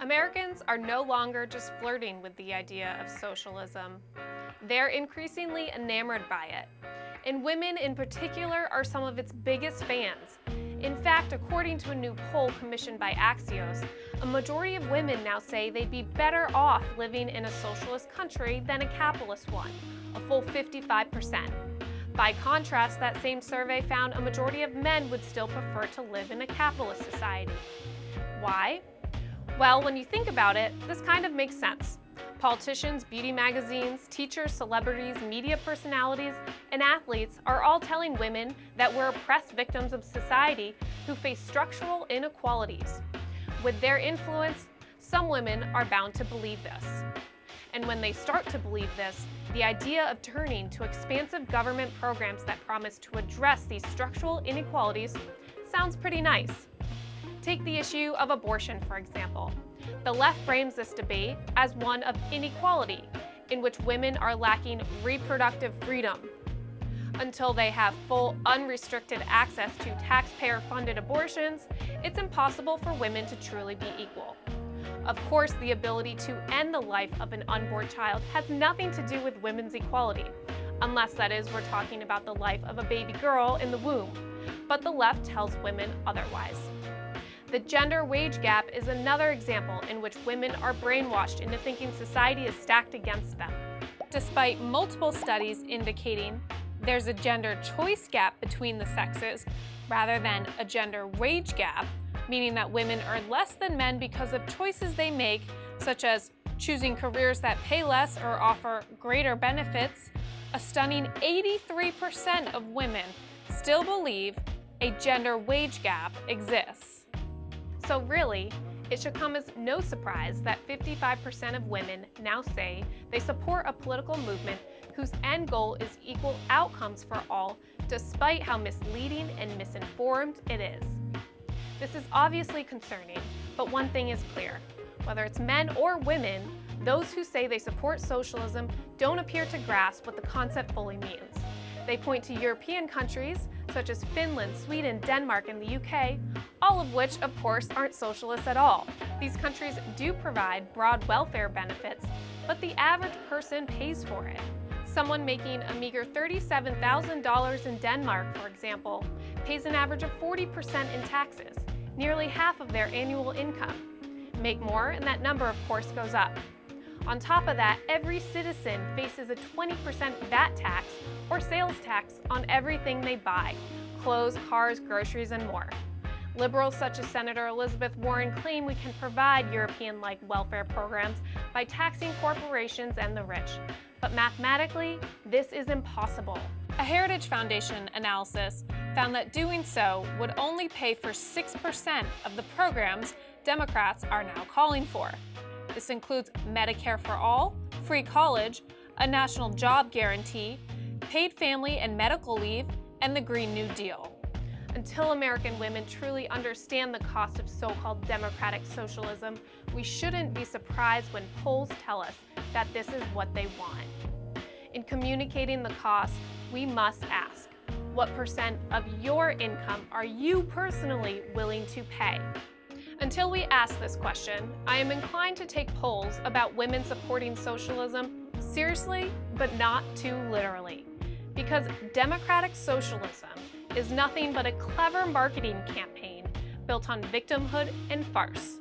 Americans are no longer just flirting with the idea of socialism. They're increasingly enamored by it. And women in particular are some of its biggest fans. In fact, according to a new poll commissioned by Axios, a majority of women now say they'd be better off living in a socialist country than a capitalist one, a full 55%. By contrast, that same survey found a majority of men would still prefer to live in a capitalist society. Why? Well, when you think about it, this kind of makes sense. Politicians, beauty magazines, teachers, celebrities, media personalities, and athletes are all telling women that we're oppressed victims of society who face structural inequalities. With their influence, some women are bound to believe this. And when they start to believe this, the idea of turning to expansive government programs that promise to address these structural inequalities sounds pretty nice. Take the issue of abortion, for example. The left frames this debate as one of inequality, in which women are lacking reproductive freedom. Until they have full, unrestricted access to taxpayer-funded abortions, it's impossible for women to truly be equal. Of course, the ability to end the life of an unborn child has nothing to do with women's equality, unless that is we're talking about the life of a baby girl in the womb. But the left tells women otherwise. The gender wage gap is another example in which women are brainwashed into thinking society is stacked against them. Despite multiple studies indicating there's a gender choice gap between the sexes rather than a gender wage gap, meaning that women earn less than men because of choices they make, such as choosing careers that pay less or offer greater benefits, a stunning 83% of women still believe a gender wage gap exists. So really, it should come as no surprise that 55% of women now say they support a political movement whose end goal is equal outcomes for all, despite how misleading and misinformed it is. This is obviously concerning, but one thing is clear. Whether it's men or women, those who say they support socialism don't appear to grasp what the concept fully means. They point to European countries, such as Finland, Sweden, Denmark, and the UK, all of which, of course, aren't socialists at all. These countries do provide broad welfare benefits, but the average person pays for it. Someone making a meager $37,000 in Denmark, for example, pays an average of 40% in taxes, nearly half of their annual income. Make more, and that number, of course, goes up. On top of that, every citizen faces a 20% VAT tax or sales tax on everything they buy: clothes, cars, groceries, and more. Liberals such as Senator Elizabeth Warren claim we can provide European-like welfare programs by taxing corporations and the rich. But mathematically, this is impossible. A Heritage Foundation analysis found that doing so would only pay for 6% of the programs Democrats are now calling for. This includes Medicare for all, free college, a national job guarantee, paid family and medical leave, and the Green New Deal. Until American women truly understand the cost of so-called democratic socialism, we shouldn't be surprised when polls tell us that this is what they want. In communicating the cost, we must ask, what percent of your income are you personally willing to pay? Until we ask this question, I am inclined to take polls about women supporting socialism seriously, but not too literally. Because democratic socialism is nothing but a clever marketing campaign built on victimhood and farce.